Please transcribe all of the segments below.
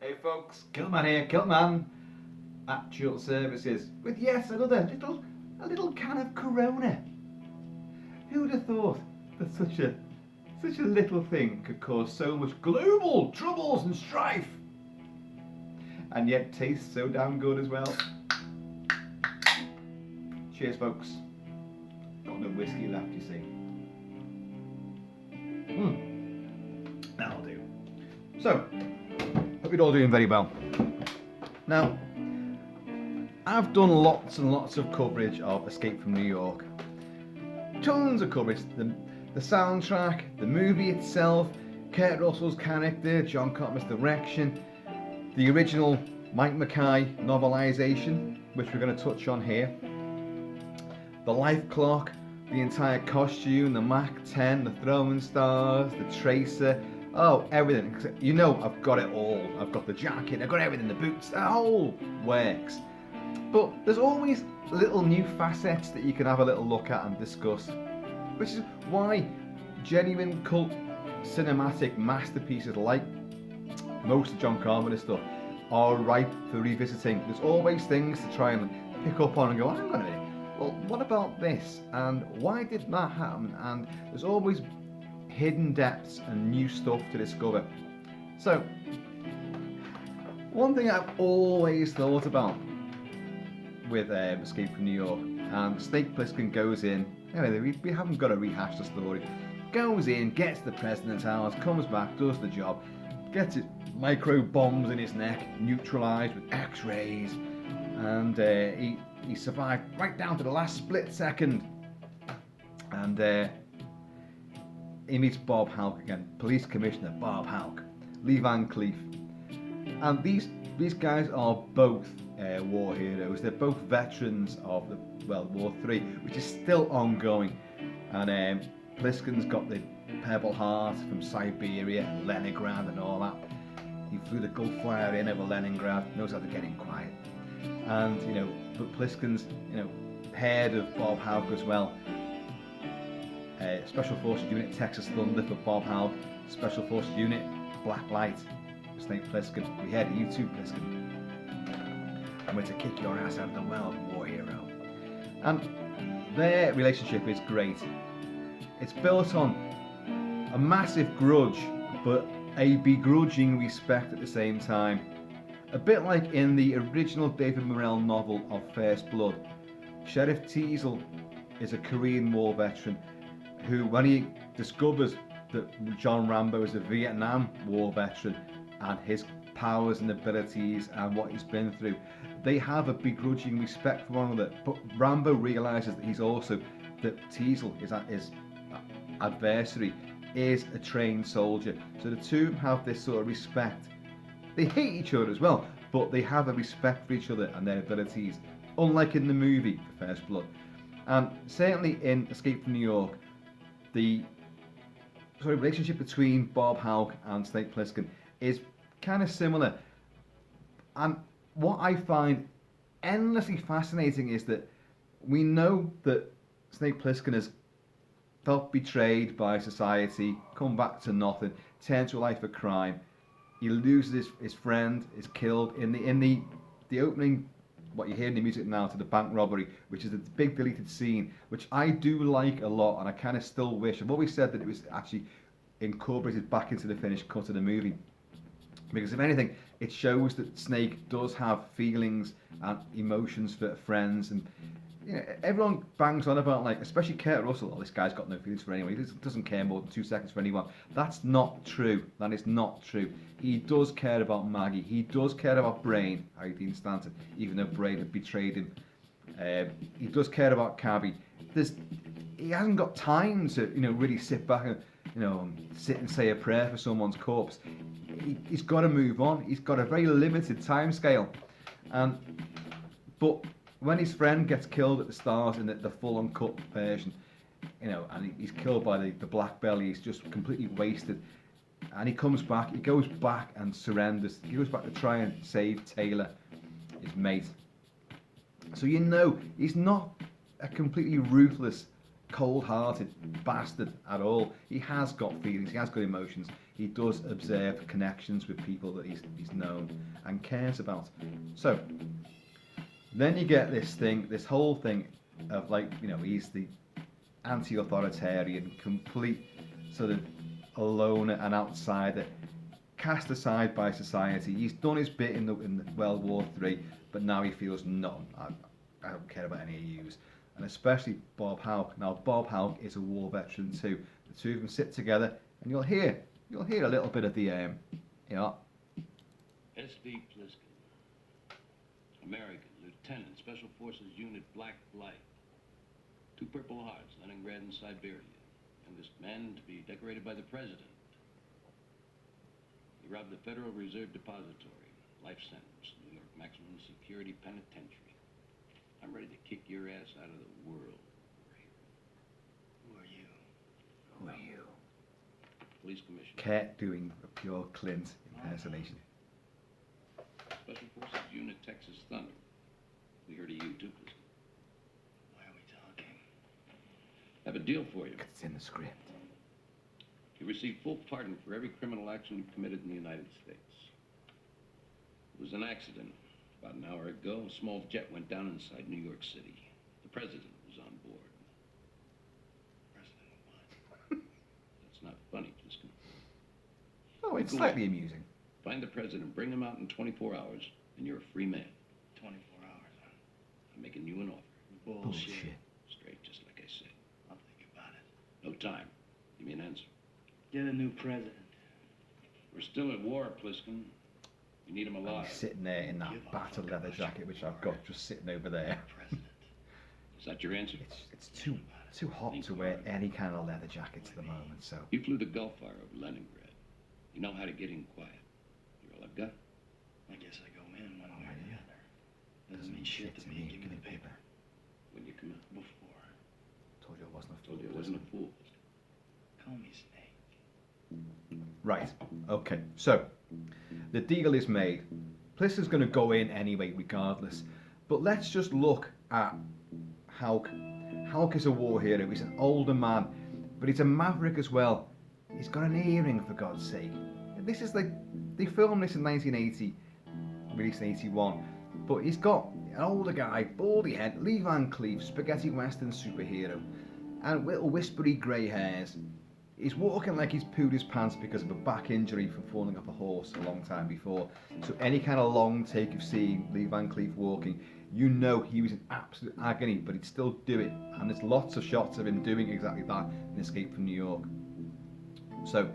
Hey folks, Kilt-Man here, Kilt-Man at your services with yes another little can of Corona. Who would have thought that such a little thing could cause so much global troubles and strife, and yet tastes so damn good as well. Cheers, folks. Got no whiskey left, you see. That'll do. So, hope you're all doing very well. Now, I've done lots and lots of coverage of Escape from New York. Tons of coverage. The soundtrack, the movie itself, Kurt Russell's character, John Carpenter's direction, the original Mike McQuay novelization, which we're going to touch on here, the life clock, the entire costume, the Mach 10, the throwing stars, the tracer, oh, everything. You know, I've got it all. I've got the jacket, I've got everything, the boots, the whole works. But there's always little new facets that you can have a little look at and discuss, which is why genuine cult cinematic masterpieces like most of John Carpenter's stuff are ripe for revisiting. There's always things to try and pick up on and go, hang on a minute, well, what about this? And why did that happen? And there's always hidden depths and new stuff to discover. So, one thing I've always thought about with Escape from New York, and Snake Plissken goes in, anyway, we haven't got to rehash the story, goes in, gets the president's house, comes back, does the job, gets his micro bombs in his neck, neutralised with X-rays, and he survived right down to the last split second, and he meets Bob Hauk again, Police Commissioner Bob Hauk, Lee Van Cleef, and these guys are both war heroes. They're both veterans of the War 3, which is still ongoing, and Plisken's got the Pebble Heart from Siberia, Leningrad, and all that. He flew the Gulf Flyer in over Leningrad, knows how to get in quiet, and but Plisken's head of Bob Hauk as well. Special Forces Unit Texas Thunder for Bob Hauk, Special Forces Unit Black Light for Snake Plissken. We heard you too, Plisken. I'm going to kick your ass out of the world, war hero. And their relationship is great. It's built on a massive grudge, but a begrudging respect at the same time. A bit like in the original David Morrell novel of First Blood. Sheriff Teasle is a Korean War veteran who, when he discovers that John Rambo is a Vietnam War veteran and his powers and abilities and what he's been through, they have a begrudging respect for one another. But Rambo realises that Teasle, his adversary, is a trained soldier. So the two have this sort of respect. They hate each other as well, but they have a respect for each other and their abilities, unlike in the movie First Blood. And certainly in Escape from New York, the sort of relationship between Bob Hauk and Snake Plissken is kind of similar. And what I find endlessly fascinating is that we know that Snake Plissken has felt betrayed by society, come back to nothing, turned to a life of crime. He loses his friend, is killed in the opening, what you hear in the music now, to the bank robbery, which is a big deleted scene, which I do like a lot, and I kind of still wish. I've always said that it was actually incorporated back into the finished cut of the movie, because if anything, it shows that Snake does have feelings and emotions for friends, and everyone bangs on about, like, especially Kurt Russell, oh, this guy's got no feelings for anyone, he doesn't care more than 2 seconds for anyone. That's not true. That is not true. He does care about Maggie. He does care about Brain, Harry Dean Stanton, even though Brain had betrayed him. He does care about Cabby. He hasn't got time to really sit back and sit and say a prayer for someone's corpse. He's got to move on. He's got a very limited time scale, but when his friend gets killed at the start in the full uncut version, and he's killed by the black belly, he's just completely wasted, and he comes back, he goes back and surrenders. He goes back to try and save Taylor, his mate. So he's not a completely ruthless, cold-hearted bastard at all. He has got feelings, he has got emotions. he does observe connections with people that he's known and cares about. So then you get this whole thing of like, you know, he's the anti-authoritarian, complete sort of a loner and outsider, cast aside by society. He's done his bit in the World War III, but now he feels none. I don't care about any of yous. And especially Bob Hauk. Now Bob Hauk is a war veteran too. The two of them sit together, and you'll hear a little bit of the you know. S.D. Plissken, American, Lieutenant, Special Forces Unit Black Light. 2 Purple Hearts, Leningrad and Siberia. Youngest man to be decorated by the President. He robbed the Federal Reserve Depository. Life sentence, New York Maximum Security Penitentiary. I'm ready to kick your ass out of the world. Who are you? Who are you? Police Commissioner. Kurt doing a pure Clint impersonation. Special Forces Unit Texas Thunder. We heard of you too, Plissken. Why are we talking? I have a deal for you. It's in the script. You receive full pardon for every criminal action you've committed in the United States. It was an accident. About an hour ago, a small jet went down inside New York City. The President was on board. President what? That's not funny, Plissken. Oh, it's slightly amusing. Find the President, bring him out in 24 hours, and you're a free man. 24 hours, huh? I'm making you an offer. Bullshit. Straight, just like I said. I'll think about it. No time. Give me an answer. Get a new president. We're still at war, Plissken. You need him And alive. he's sitting there in that battered leather jacket, which I've got just sitting over there. President. Is that your answer? It's too hot to wear any kind of leather jackets at the moment, so. You flew the Gulf Fire over Leningrad. You know how to get in quiet. You're all I've got. I guess I go in one way or the other. Doesn't mean shit to me. Give me the paper. When you come out. Before. Told you I wasn't a fool. Told you I wasn't a fool. Call me Snake. Right, okay, so the deal is made. Plisken's going to go in anyway, regardless. But let's just look at Hauk. Hauk is a war hero. He's an older man, but he's a maverick as well. He's got an earring, for God's sake. And this is like, they filmed this in 1980, released in 81. But he's got an older guy, baldy head, Lee Van Cleef, spaghetti western superhero, and little whispery grey hairs. He's walking like he's pooed his pants because of a back injury from falling off a horse a long time before. So any kind of long take of seeing Lee Van Cleef walking, you know he was in absolute agony, but he'd still do it. And there's lots of shots of him doing exactly that in Escape from New York. So,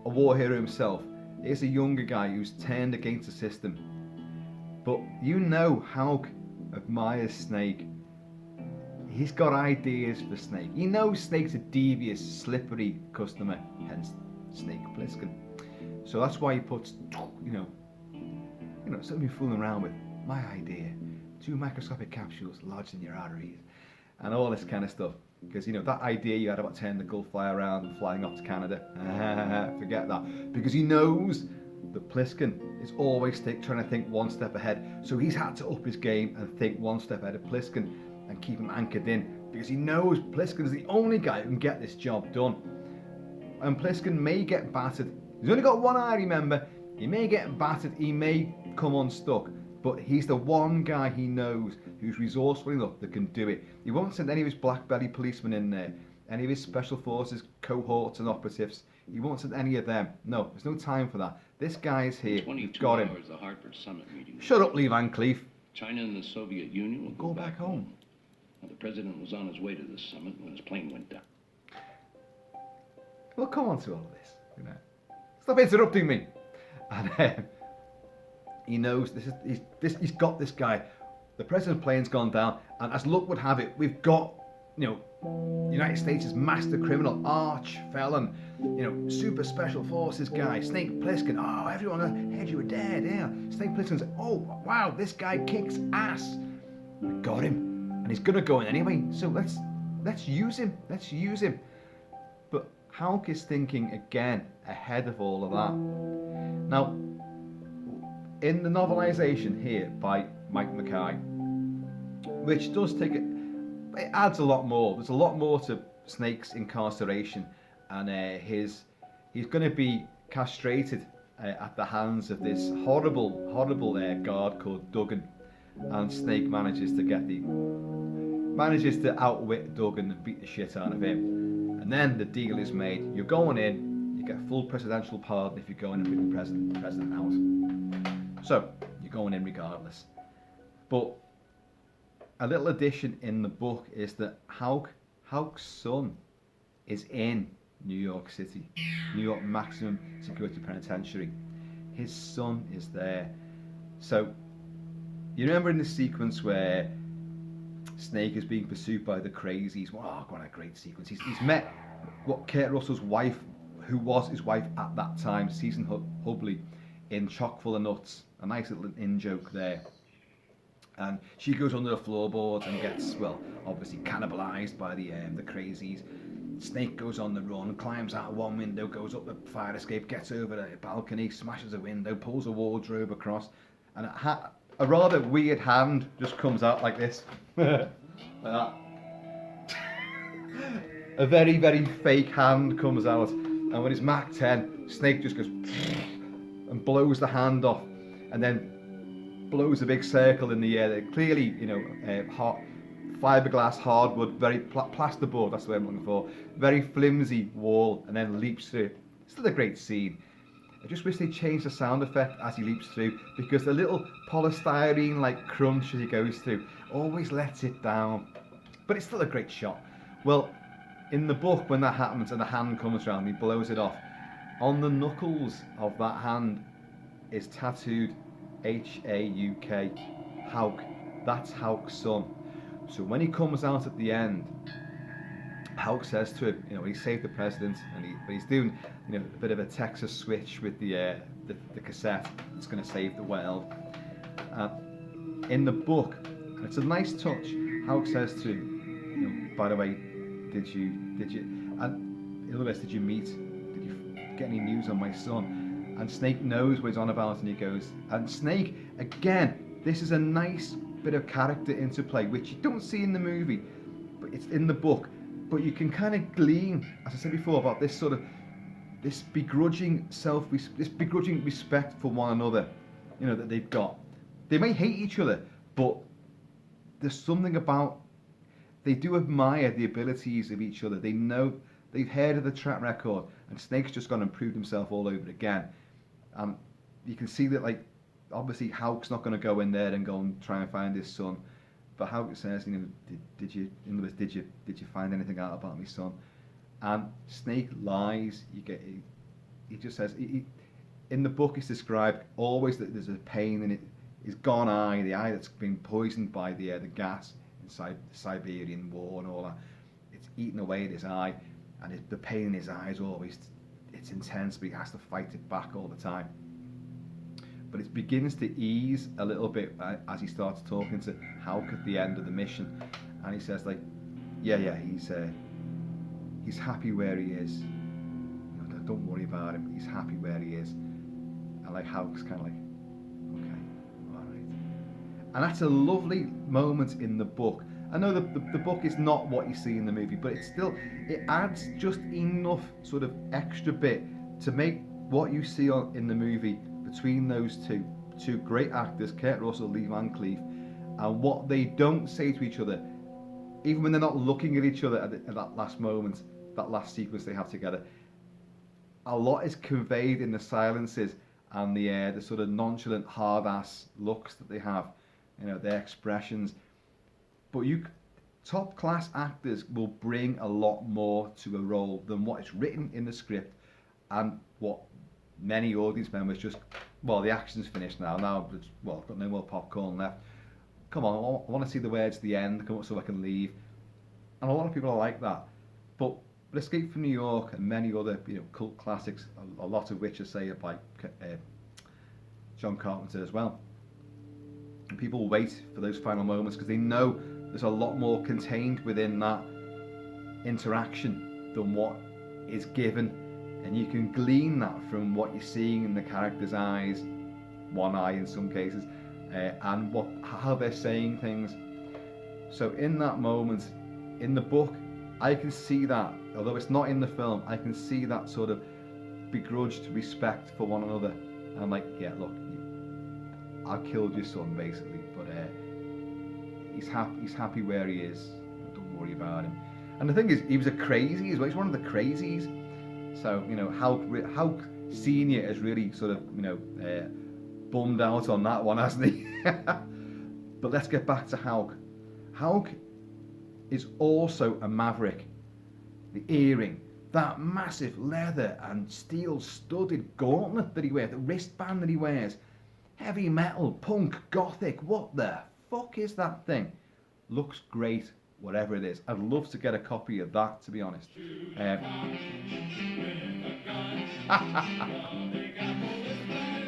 a war hero himself is a younger guy who's turned against the system. But you know Hauk admires Snake. He's got ideas for Snake. He knows Snake's a devious, slippery customer, hence Snake Plissken. So that's why he puts, you know, something you're fooling around with. My idea. 2 microscopic capsules lodged in your arteries. And all this kind of stuff. Because, you know, that idea you had about turning the Gulf Fire around and flying off to Canada, forget that. Because he knows that Plisken is always trying to think one step ahead. So he's had to up his game and think one step ahead of Plisken and keep him anchored in. Because he knows Plisken is the only guy who can get this job done. And Plisken may get battered. He's only got one eye, remember. He may get battered, he may come unstuck. But he's the one guy he knows who's resourceful enough that can do it. He won't send any of his black belly policemen in there, any of his special forces cohorts and operatives. He won't send any of them. No, there's no time for that. This guy's here. We've got him. The Hartford Summit meeting. Shut up, Lee Van Cleef. China and the Soviet Union will Go back home. Now, the president was on his way to the summit when his plane went down. We'll come on to all of this. You know. Stop interrupting me. And he knows he's got this guy. The president's plane's gone down, and as luck would have it, we've got, you know, United States' master criminal, arch felon, you know, super special forces guy, Snake Plissken. Oh, everyone heard you were dead, yeah. Snake Plissken's, oh wow, this guy kicks ass. We got him, and he's gonna go in anyway. So let's use him. Let's use him. But Hauk is thinking again ahead of all of that. Now, in the novelization here by Mike McQuay, which does take it adds a lot more. There's a lot more to Snake's incarceration, and he's going to be castrated at the hands of this horrible guard called Duggan, and Snake manages to outwit Duggan and beat the shit out of him. And then the deal is made. You're going in, you get full presidential pardon if you go in and bring the president out. So you're going in regardless. But a little addition in the book is that Hauk's son is in New York City, New York Maximum Security Penitentiary. His son is there. So you remember in the sequence where Snake is being pursued by the crazies? Oh, what a great sequence. He's met what Kurt Russell's wife, who was his wife at that time, Susan Hubley, in Chock full of Nuts. A nice little in-joke there. And she goes under the floorboards and gets, well, obviously cannibalised by the crazies. Snake goes on the run, climbs out one window, goes up the fire escape, gets over the balcony, smashes a window, pulls a wardrobe across, and a rather weird hand just comes out like this. Like that. A very, very fake hand comes out, and when it's Mach 10, Snake just goes and blows the hand off, and then blows a big circle in the air that clearly, fiberglass, hardwood, very plasterboard, that's the way I'm looking for, very flimsy wall, and then leaps through. Still a great scene. I just wish they changed the sound effect as he leaps through, because the little polystyrene like crunch as he goes through always lets it down. But it's still a great shot. Well, in the book, when that happens and the hand comes around, he blows it off. On the knuckles of that hand is tattooed H-A-U-K, Hauk. That's Hauk's son. So when he comes out at the end, Hauk says to him, he saved the president, but he's doing, a bit of a Texas switch with the cassette that's going to save the world. In the book, and it's a nice touch, Hauk says to him, by the way, did you, and in other words, did you get any news on my son? And Snake knows what he's on about, and he goes, and Snake, again, this is a nice bit of character interplay, which you don't see in the movie, but it's in the book. But you can kind of glean, as I said before, about this sort of, this begrudging respect for one another, that they've got. They may hate each other, but there's something about, they do admire the abilities of each other. They know, they've heard of the track record, and Snake's just gone and proved himself all over again. You can see that, obviously Hauk's not going to go in there and go and try and find his son, but Hauk says, did you find anything out about my son? And Snake lies. He just says, in the book it's described always that there's a pain in his gone eye, the eye that's been poisoned by the gas inside the Siberian War and all that. It's eaten away at his eye, and the pain in his eye is always, it's intense, but he has to fight it back all the time. But it begins to ease a little bit as he starts talking to Hauk at the end of the mission, and he says, he's happy where he is. Don't worry about him. He's happy where he is. And Hauk's kind of okay, all right. And that's a lovely moment in the book. I know the book is not what you see in the movie, but it adds just enough sort of extra bit to make what you see in the movie between those two great actors, Kurt Russell, Lee Van Cleef, and what they don't say to each other, even when they're not looking at each other at that last moment, that last sequence they have together. A lot is conveyed in the silences and the sort of nonchalant, hard-ass looks that they have, their expressions. But top-class actors will bring a lot more to a role than what is written in the script and what many audience members just, the action's finished now, I've got no more popcorn left. Come on, I want to see the words at the end, come up so I can leave. And a lot of people are like that. But Escape from New York and many other cult classics, a lot of which are say by John Carpenter as well. And people wait for those final moments because they know there's a lot more contained within that interaction than what is given, and you can glean that from what you're seeing in the characters' eyes, one eye in some cases, and how they're saying things. So in that moment, in the book, I can see that, although it's not in the film, I can see that sort of begrudged respect for one another. And I'm like, yeah, look, I killed your son basically, but he's happy where he is. Don't worry about him. And the thing is, he was a crazy as well. He's one of the crazies. So Hauk Senior has really sort of bummed out on that one, hasn't he? But let's get back to Hauk. Hauk is also a maverick. The earring, that massive leather and steel studded gauntlet that he wears, the wristband that he wears, heavy metal, punk, gothic, what the fuck is that thing? Looks great, whatever it is. I'd love to get a copy of that, to be honest.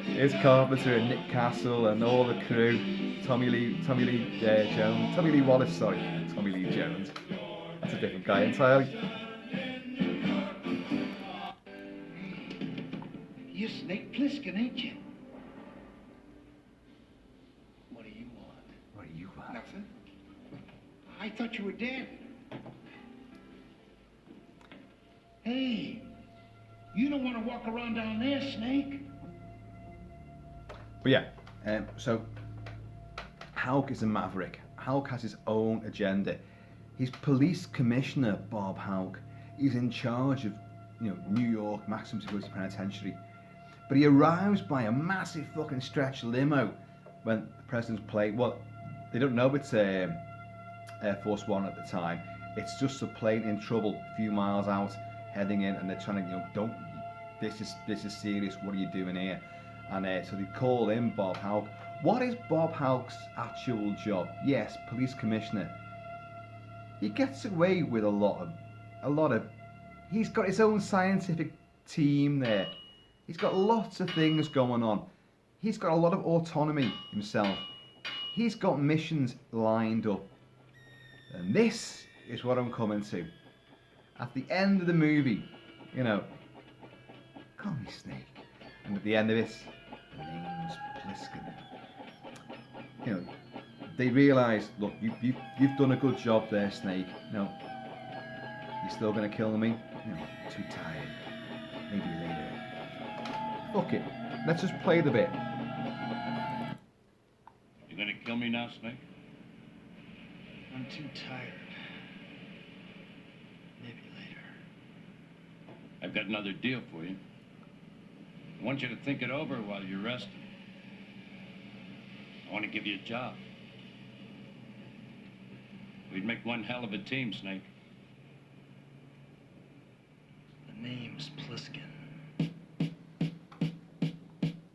Here's Carpenter and Nick Castle and all the crew. Tommy Lee Wallace, Tommy Lee Jones. That's a different guy entirely. You're Snake Plissken, ain't you? What do you want? What do you want? Nothing. I thought you were dead. Hey, you don't want to walk around down there, Snake. But yeah, so Hauk is a maverick. Hauk has his own agenda. He's Police Commissioner Bob Hauk. He's in charge of, New York Maximum Security Penitentiary. But he arrives by a massive fucking stretch limo when the president's plane. Well, they don't know it's Air Force One at the time. It's just a plane in trouble, a few miles out, heading in, and they're trying to, this is serious. What are you doing here? And so they call in Bob Hauk. What is Bob Hauk's actual job? Yes, police commissioner. He gets away with a lot of. He's got his own scientific team there. He's got lots of things going on. He's got a lot of autonomy himself. He's got missions lined up. And this is what I'm coming to. At the end of the movie, call me Snake. And at the end of it, the name's Plisken. They realise, look, you've done a good job there, Snake. You're still going to kill me? Too tired. Maybe later. Fuck it. Let's just play the bit. You gonna kill me now, Snake? I'm too tired. Maybe later. I've got another deal for you. I want you to think it over while you're resting. I want to give you a job. We'd make one hell of a team, Snake. The name's Plisken.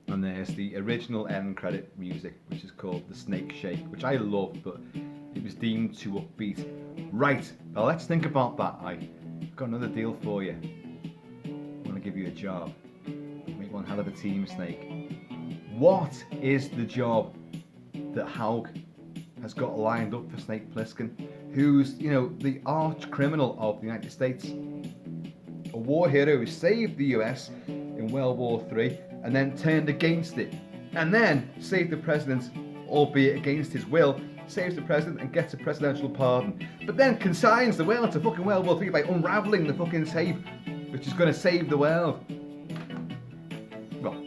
And there's the original end credit music, which is called The Snake Shake, which I love, but it was deemed too upbeat. Right, now let's think about that. I've got another deal for you. I want to give you a job. Make one hell of a team, Snake. What is the job that Hauk has got lined up for Snake Plissken, who's, the arch criminal of the United States? A war hero who saved the US in World War III and then turned against it, and then saved the president, albeit against his will, saves the president and gets a presidential pardon, but then consigns the world to fucking World War III by unravelling the fucking tape, which is going to save the world. Well,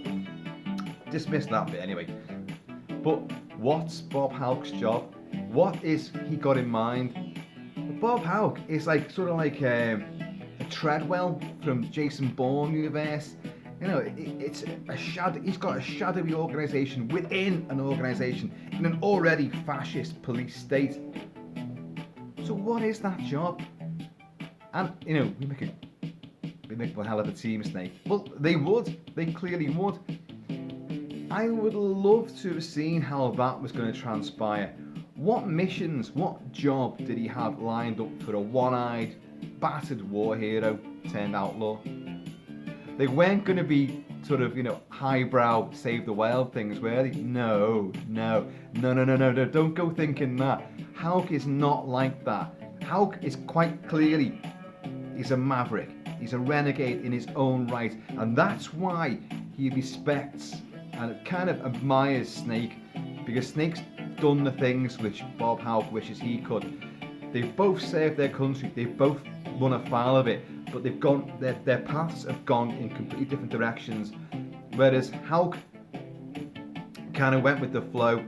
dismiss that bit anyway. But what's Bob Hauk's job? What is he got in mind? Bob Hauk is sort of like a Treadwell from Jason Bourne universe. It's a shadow. He's got a shadowy organisation within an organisation in an already fascist police state. So what is that job? And we make one hell of a team, Snake. Well, they would. They clearly would. I would love to have seen how that was going to transpire. What missions, what job did he have lined up for a one-eyed, battered war hero turned outlaw? They weren't going to be sort of, highbrow, save the world things, were they? No. Don't go thinking that. Hauk is not like that. Hauk is quite clearly, he's a maverick. He's a renegade in his own right. And that's why he respects and kind of admires Snake, because Snake's done the things which Bob Hauk wishes he could. They've both served their country. They've both run afoul of it. but they've gone, their paths have gone in completely different directions. Whereas Hauk kind of went with the flow.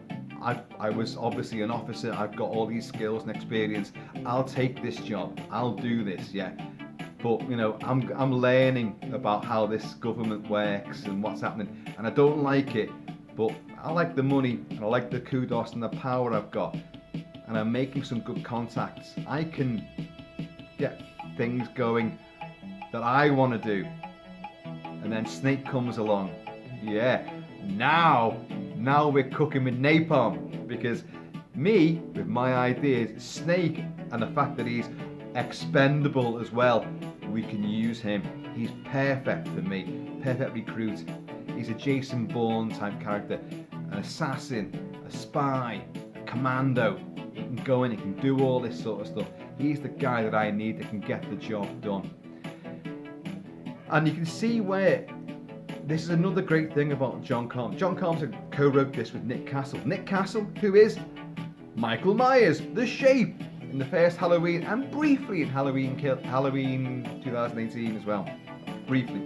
I was obviously an officer, I've got all these skills and experience, I'll take this job, I'll do this, yeah. But you know, I'm learning about how this government works and what's happening, and I don't like it, but I like the money and I like the kudos and the power I've got, and I'm making some good contacts. I can get things going that I want to do. And then Snake comes along. Yeah, now we're cooking with napalm, because me with my ideas, Snake, and the fact that he's expendable as well, we can use him. He's perfect for me, perfect recruit. He's a Jason Bourne type character, an assassin, a spy, a commando. He can go in, he can do all this sort of stuff. He's the guy that I need that can get the job done. And you can see where this is another great thing about John Carpenter. John Carpenter co-wrote this with Nick Castle. Nick Castle, who is Michael Myers, the Shape, in the first Halloween, and briefly in Halloween 2018 as well. Briefly.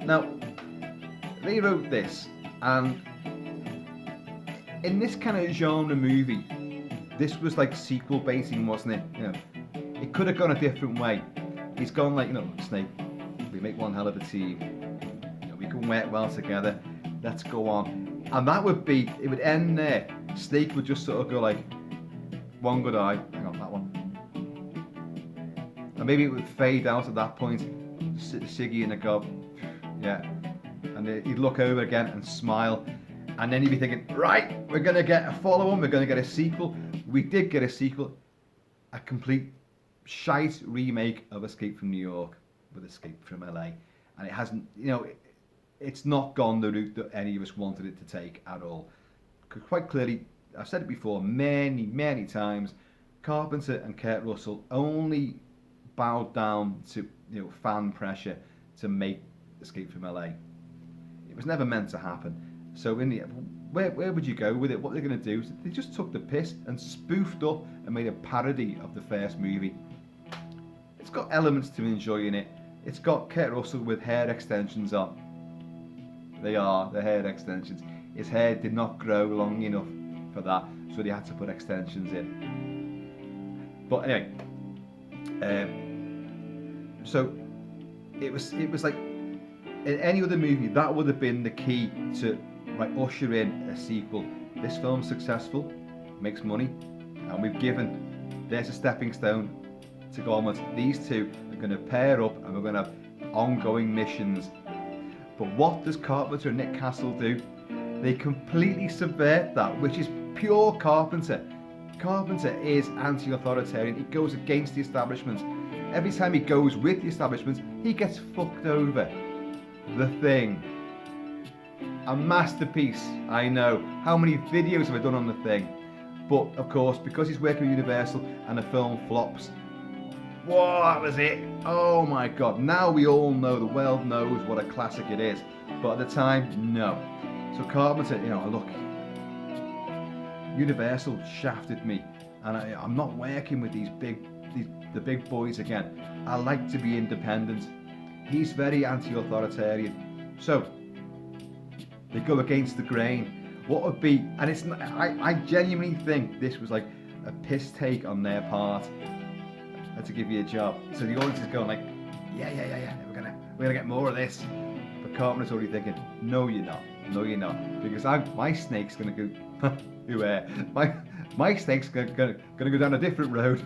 Now, they wrote this, and in this kind of genre movie, this was like sequel baiting, wasn't it? You know, it could have gone a different way. He's gone like, you know, Snake, we make one hell of a team. You know, we can work well together. Let's go on. And that would be, it would end there. Snake would just sort of go like, one good eye, hang on, that one. And maybe it would fade out at that point. Siggy in the gob, yeah. And he'd look over again and smile. And then he'd be thinking, right, we're going to get a follow-on, we're going to get a sequel. We did get a sequel, a complete shite remake of Escape from New York with Escape from LA. And it hasn't, you know, it's not gone the route that any of us wanted it to take at all. Because quite clearly, I've said it before many times, Carpenter and Kurt Russell only bowed down to, you know, fan pressure to make Escape from LA. It was never meant to happen. So in the where would you go with it? What they're going to do is they just took the piss and spoofed up and made a parody of the first movie. It's got elements to enjoy in it. It's got Kurt Russell with hair extensions on. They are the hair extensions. His hair did not grow long enough for that, so they had to put extensions in. But anyway, so it was like in any other movie that would have been the key to like usher in a sequel. This film's successful, makes money, and we've given, there's a stepping stone to go onwards. These two are going to pair up and we're going to have ongoing missions. But what does Carpenter and Nick Castle do? They completely subvert that, which is pure Carpenter. Carpenter is anti-authoritarian. He goes against the establishment. Every time he goes with the establishment, he gets fucked over. The Thing. A masterpiece, I know. How many videos have I done on The Thing? But, of course, because he's working with Universal and the film flops, whoa, that was it. Oh my God. Now we all know, the world knows what a classic it is. But at the time, no. So Carpenter, you know, look, Universal shafted me, and I'm not working with the big boys again. I like to be independent. He's very anti-authoritarian. So they go against the grain. What would be, and it's not, I genuinely think this was like a piss take on their part. Had to give you a job. So the audience is going like, yeah, we're gonna get more of this. But Carpenter's already thinking, no, you're not. No, you're not, because my snake's gonna go. My snake's gonna go down a different road.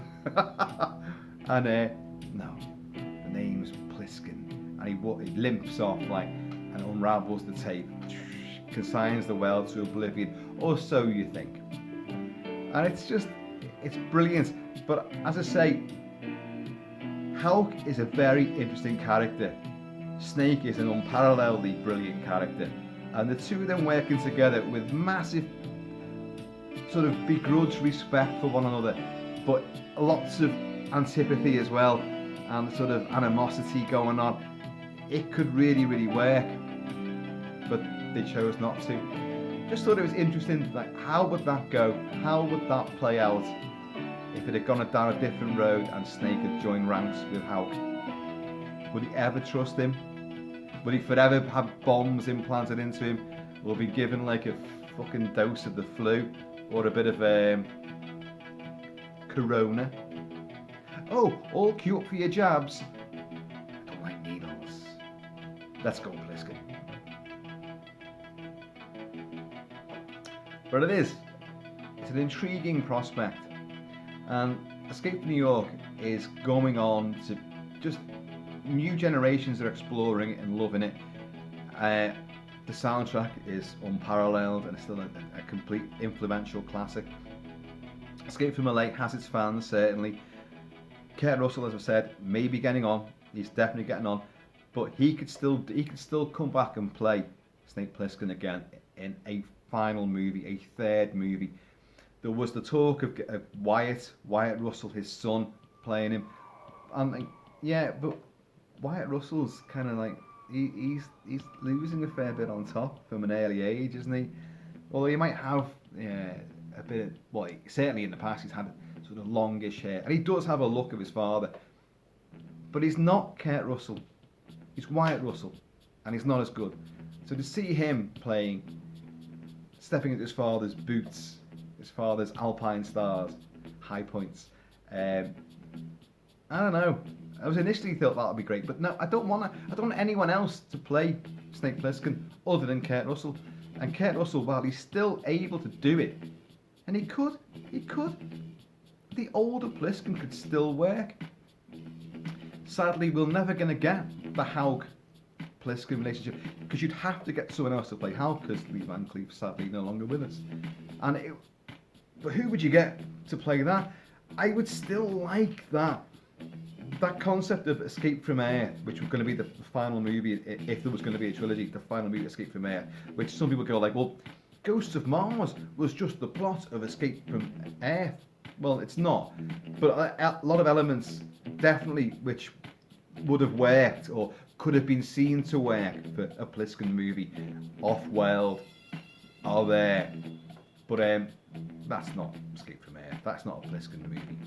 And no, the name's Plisken, and he limps off like and unravels the tape, consigns the world to oblivion, or so you think. And it's brilliant. But as I say, Hauk is a very interesting character. Snake is an unparalleledly brilliant character. And the two of them working together with massive sort of begrudged respect for one another, but lots of antipathy as well, and sort of animosity going on. It could really work, but they chose not to. Just thought it was interesting, like, how would that go? How would that play out if it had gone down a different road and Snake had joined ranks with Hauk? Would he ever trust him? Would he forever have bombs implanted into him? Will he be given like a fucking dose of the flu or a bit of corona? Oh, all cute for your jabs. I don't like needles. Let's go, Pliskin. But it is. It's an intriguing prospect. And Escape from New York is going on to just new generations are exploring it and loving it. The soundtrack is unparalleled and it's still a complete influential classic. Escape from LA has its fans, certainly. Kurt Russell, as I've said, may be getting on. He's definitely getting on, but he could still come back and play Snake Plissken again in a final movie, a third movie. There was the talk of Wyatt Russell, his son, playing him, and yeah, but Wyatt Russell's kind of like he's losing a fair bit on top from an early age, isn't he? Although he might have a bit of, well, certainly in the past he's had sort of longish hair, and he does have a look of his father, but he's not Kurt Russell. He's Wyatt Russell, and he's not as good. So to see him stepping into his father's boots, his father's alpine stars, high points, I don't know. I was initially thought that would be great, but no, I don't want anyone else to play Snake Plissken other than Kurt Russell. And Kurt Russell, while he's still able to do it, and he could, the older Plisken could still work. Sadly, we're never going to get the Hauk Plisken relationship because you'd have to get someone else to play Hauk because Lee Van Cleef sadly no longer with us. But who would you get to play that? I would still like that concept of Escape from Earth, which was going to be the final movie, if there was going to be a trilogy, the final movie, Escape from Earth, which some people go like, well, Ghosts of Mars was just the plot of Escape from Earth. Well, it's not, but a lot of elements definitely which would have worked or could have been seen to work for a Plisken movie off-world are there, but that's not Escape from Earth, that's not a Plisken movie.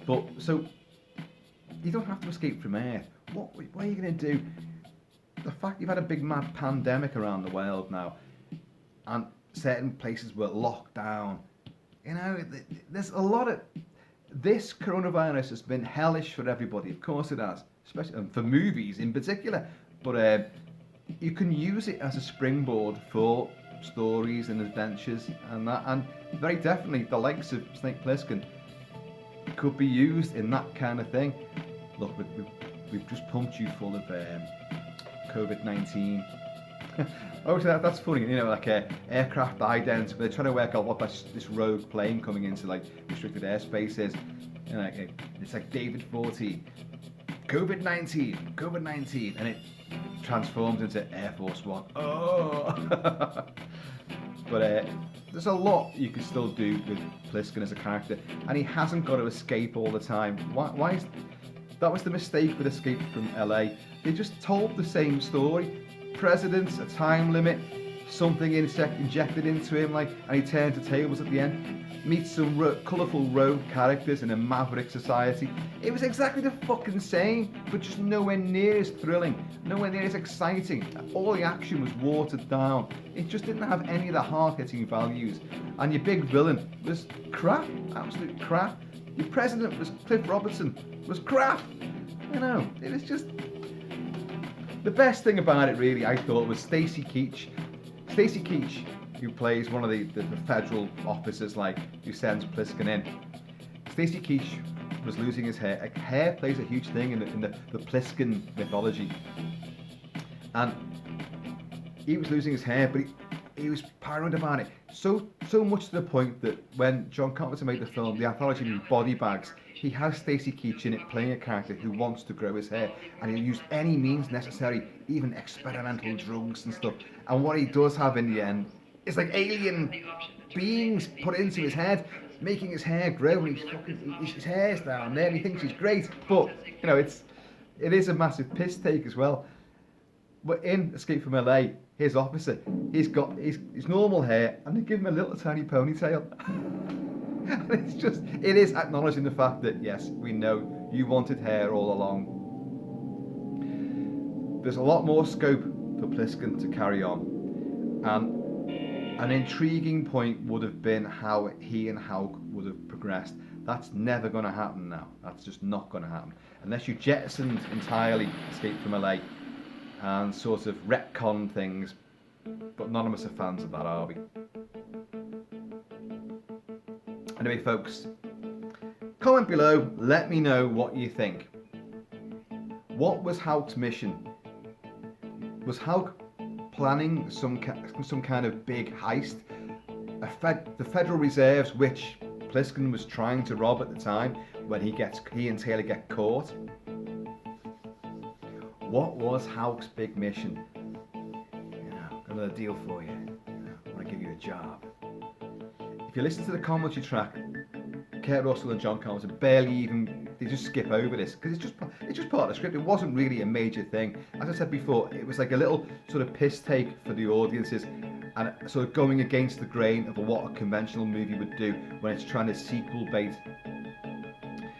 But so you don't have to escape from Earth. What are you going to do? The fact you've had a big mad pandemic around the world now, and certain places were locked down. You know, there's a lot of this coronavirus has been hellish for everybody. Of course it has, especially for movies in particular. But you can use it as a springboard for stories and adventures, and very definitely the likes of Snake Plissken could be used in that kind of thing. Look, we've just pumped you full of COVID-19. Oh, so that's funny, you know, like aircraft idents. They're trying to work out what this rogue plane coming into like restricted airspace is. You know, it's like David 40, COVID-19, and it transforms into Air Force One. Oh, but there's a lot you can still do with Plisken as a character, and he hasn't got to escape all the time. Why is that was the mistake with Escape from LA. They just told the same story. Presidents, a time limit, something injected into him, like, and he turned the tables at the end. Meets some colourful rogue characters in a maverick society. It was exactly the fucking same, but just nowhere near as thrilling, nowhere near as exciting. All the action was watered down. It just didn't have any of the hard-hitting values. And your big villain was crap, absolute crap. Your president was Cliff Robertson, was crap. You know, it was just... The best thing about it, really, I thought, was Stacy Keach. Stacy Keach, who plays one of the federal officers, like, who sends Plisken in. Stacy Keach was losing his hair. Like, hair plays a huge thing in the Plisken mythology. And he was losing his hair, but he was paranoid about it. So much to the point that when John Carpenter made the film, the anthology named Body Bags, he has Stacy Keach in it playing a character who wants to grow his hair, and he'll use any means necessary, even experimental drugs and stuff. And what he does have in the end is like alien beings put into his head, making his hair grow, and his hair's down there, and he thinks he's great. But you know, it is a massive piss take as well. But in Escape from LA, his officer, he's got his normal hair, and they give him a little tiny ponytail. And it is acknowledging the fact that yes, we know you wanted hair all along. there's a lot more scope for Pliskin to carry on, and an intriguing point would have been how he and Hauk would have progressed. That's never going to happen now. That's just not going to happen unless you jettisoned entirely Escape from LA and sort of retcon things. But none of us are fans of that, are we? Anyway, folks, comment below. Let me know what you think. What was Hauk's mission? Was Hauk planning some kind of big heist? The Federal Reserves, which Pliskin was trying to rob at the time when he and Taylor get caught? What was Hauk's big mission? Got another deal for you. I want to give you a job. If you listen to the commentary track, Kurt Russell and John Carpenter they just skip over this because it's just part of the script. It wasn't really a major thing. As I said before, it was like a little sort of piss take for the audiences and sort of going against the grain of what a conventional movie would do when it's trying to sequel bait.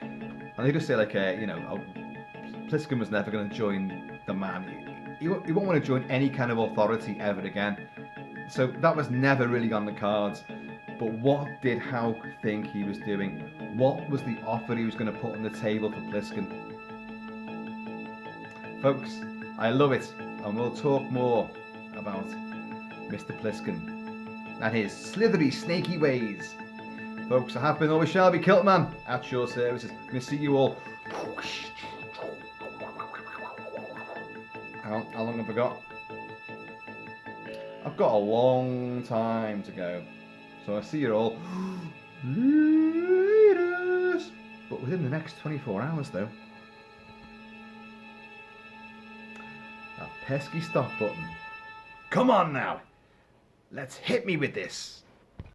And they just say like, Pliskin was never going to join the man. He won't want to join any kind of authority ever again. So that was never really on the cards. But what did Hauk think he was doing? What was the offer he was going to put on the table for Pliskin? Folks, I love it, and we'll talk more about Mr. Pliskin and his slithery, snaky ways. Folks, I have been, always shall be, Kilt-Man at your services. Going to see you all. How long have I got? I've got a long time to go. So I see you all later. But within the next 24 hours though. That pesky stop button. Come on now. Let's hit me with this.